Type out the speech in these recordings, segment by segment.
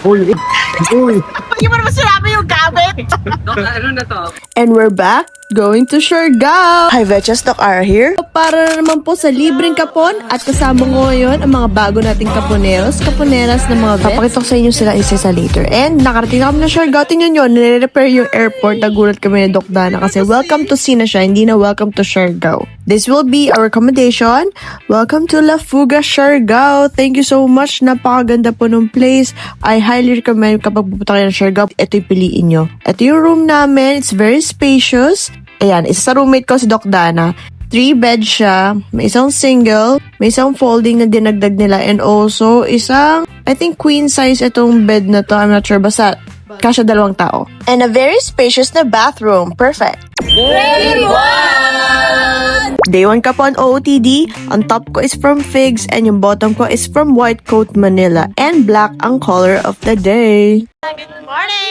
Uy! Uy! Hindi mo naman sinabi yung gamit. Ano na to? And we're back going to Siargao! Hi Vetches, Doc Ara here. Para na naman po sa libreng kapon at kasama ko ngayon ang mga bago nating kaponeros, kaponeras na mga vets. Papakita ko sa inyo sila isa later. And nakarating na kami na Siargao. Tingnan nyo, nire-repair yung airport. Nagulat kami ni Doc Dana kasi welcome to Sea na siya, hindi na welcome to Siargao. This will be our accommodation. Welcome to La Fuga, Siargao. Thank you so much. Napakaganda po ng place. I highly recommend kapag pupunta kayo ng Siargao, ito yung piliin nyo. Ito yung room namin. It's very spacious. Ayan, isa sa roommate ko si Doc Dana. 3 bed siya, may isang single, may isang folding na dinagdag nila, and also isang, I think queen size itong bed na to, I'm not sure, basta kasya 2 tao. And a very spacious na bathroom, perfect. Day 1 ka po on OOTD, ang top ko is from Figs, and yung bottom ko is from White Coat Manila, and black ang color of the day. Good morning!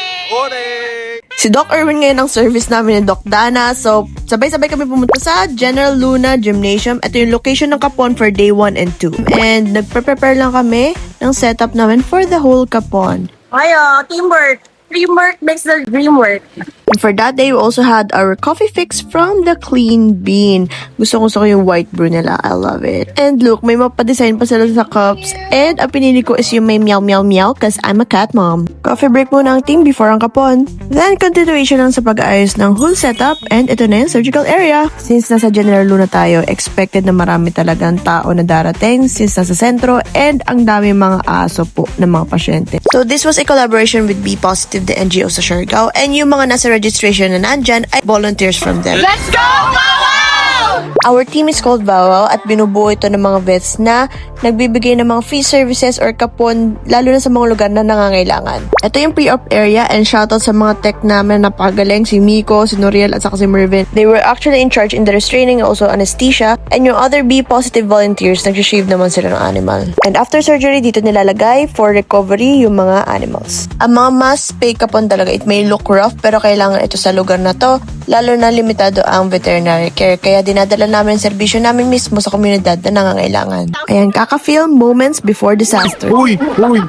Si Doc Erwin ngayon ang service namin ni Doc Dana. So, sabay-sabay kami pumunta sa General Luna Gymnasium. Ito yung location ng Kapon for day 1 and 2. And nagpe-prepare lang kami ng setup namin for the whole Kapon. Ayo, teamwork. Teamwork makes the dream work. And for that day, we also had our coffee fix from the Clean Bean. Gusto ko yung white brew nila. I love it. And look, may mapadesign pa sila sa cups. And ang pinili ko is yung may meow meow meow cause I'm a cat mom. Coffee break muna ang team before ang Kapon. Then, continuation lang sa pag-aayos ng whole setup. And ito na yung surgical area. Since nasa General Luna tayo, expected na marami talagang tao na darating since nasa sentro. And ang dami mga aso po ng mga pasyente. So, this was a collaboration with Be Positive, the NGO sa Siargao. And yung mga nasa registration na nandyan ay volunteers from them. Let's go, Wow! Our team is called Wow at binubuo ito ng mga vets na nagbibigay ng mga free services or kapon lalo na sa mga lugar na nangangailangan. Ito yung pre-op area and shoutout sa mga tech namin na napakagaling, si Miko, si Noriel at saka si Mervin. They were actually in charge in the restraining, also anesthesia, and yung other B positive volunteers nag-shave naman sila ng animal. And after surgery, dito nilalagay for recovery yung mga animals. Ang mga mass pay kapon talaga, it may look rough pero kailangan ito sa lugar na to, lalo na limitado ang veterinary care, kaya dinadala namin ang serbisyo namin mismo sa komunidad na nangangailangan. Ayan, kaka-film moments before disaster. Uy! Uy!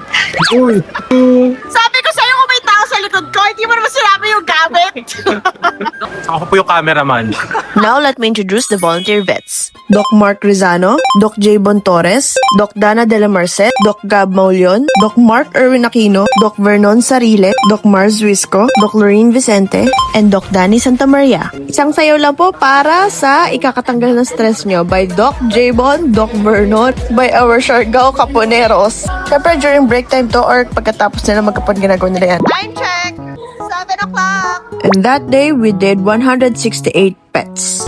Uy! Sabi ko sa'yo kung may tao sa likod ko, hindi mo naman sinabi yung gamit. Ako po yung cameraman. Now, let me introduce the volunteer vets. Doc Mark Rizano, Doc J. Bon Torres, Doc Dana de la Merced, Doc Gab Maulion, Doc Mark Erwin Aquino, Doc Vernon Sarile, Doc Mars Zuisco, Doc Lorene Vicente, and Doc Danny Santa Maria. Isang sayaw lang po para sa ikakatanggal ng stress nyo by Doc J. Bon, Doc Vernon, by our Siargao Kaponeros. Siyempre, during break time to or pagkatapos nila magkapon ginagawa nila yan. Time check. 7 o'clock. And that day, we did 168 pets.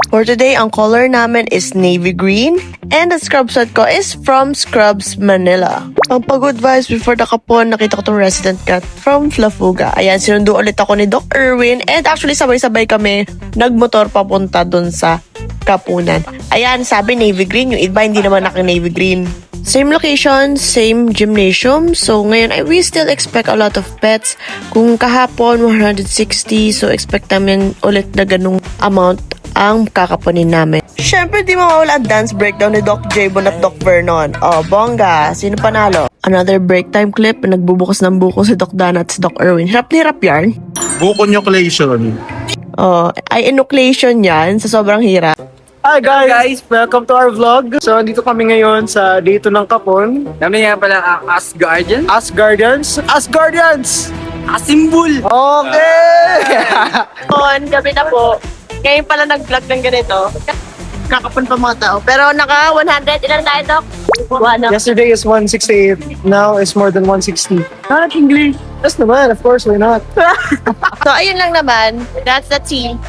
For today, ang color namin is navy green. And the scrub set ko is from Scrubs Manila. Ang pag-good vibes before the Kapon, nakita ko tong resident cat from La Fuga. Ayan, sinundo ulit ako ni Doc Erwin. And actually, sabay-sabay kami nagmotor papunta dun sa Kapunan. Ayan, sabi navy green. Yung iba hindi naman naka-navy green. Same location, same gymnasium. So ngayon, we still expect a lot of pets. Kung kahapon, 160. So expect namin ulit na ganung amount ang kakapunin namin. Siyempre, di mawawala ang dance breakdown ni Doc J. Bon at Doc Vernon. Oh, bongga. Sino panalo? Another break time clip. Nagbubukas ng buko si Doc Dana at si Doc Erwin. Hirap na hirap yarn. Buko nucleation. Oh, ay enucleation yan sa sobrang hirap. Hi guys! Welcome to our vlog. So, andito kami ngayon sa day 2 ng Kapon. Kami nga pala ang Asgardian. Asgardians! Asgardians! Asimbul! Okay! On, gabi na po. Ngayon pala nag-vlog ng ganito. Kakapon pa mga tao. Pero naka 100, ilan tayo, Doc? Yesterday is 168. Now is more than 160. Not English. Yes naman, of course, why not? So, ayun lang naman. That's the tea.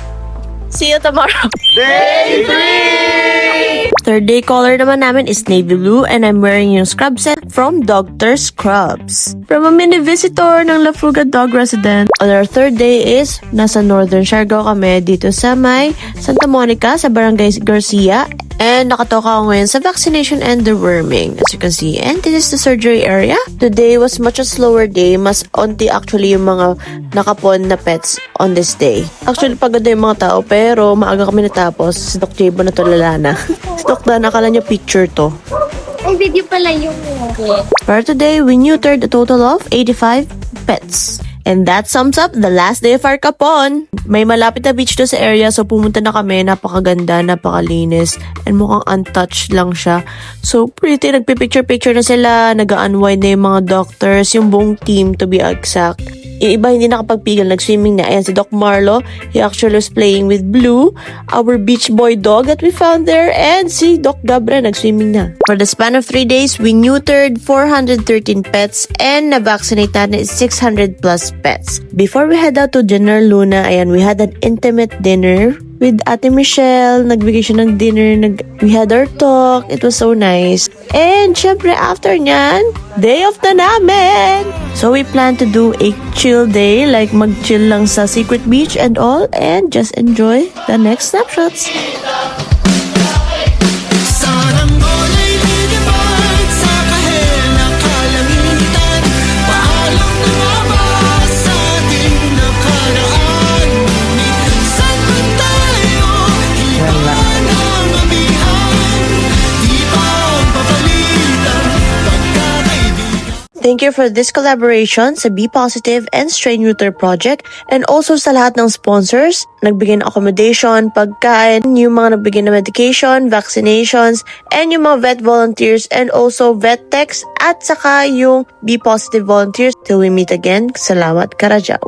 See you tomorrow. Day 3! Third day color naman namin is navy blue and I'm wearing yung scrub set from Dr. Scrubs. From a mini visitor ng La Fuga Dog Resident. On our third day is nasa Northern Siargao kami dito sa may Santa Monica sa Barangay Garcia. And nakatoka ako ngayon sa vaccination and deworming, as you can see. And this is the surgery area. Today was much a slower day. Mas onti actually yung mga nakapon na pets on this day. Actually, pagod na yung mga tao, pero maaga kami natapos. Si Doc J. Bon na tulala na. Si Doc Dan, akala niya picture to. Ang video pala yung For today, we neutered a total of 85 pets. And that sums up the last day of our kapon. May malapit na beach doon sa area, so pumunta na kami. Napakaganda, napakalinis, and mukhang untouched lang siya. So pretty, nagpipicture-picture na sila, nag-unwind na yung mga doctors, yung buong team to be exact. Yung iba hindi nakapagpigil, nag-swimming na. Ayan si Doc Marlo, he actually was playing with Blue, our beach boy dog that we found there, and si Doc Gabra nag-swimming na. For the span of 3 days, we neutered 413 pets and na-vaccinate natin 600 plus pets. Before we head out to General Luna, ayan, we had an intimate dinner with Ate Michelle. Nagbigay siya ng dinner, we had our talk, it was so nice. And syempre after nyan, day off na namin! So we plan to do a chill day, like mag-chill lang sa Secret Beach and all, and just enjoy the next snapshots. Thank you for this collaboration sa Be Positive and Stray Neuter Project, and also sa lahat ng sponsors, nagbigay ng accommodation, pagkain, yung mga nagbigay ng medication, vaccinations, and yung mga vet volunteers, and also vet techs, at saka yung Be Positive volunteers. Till we meet again, salamat Karajaw.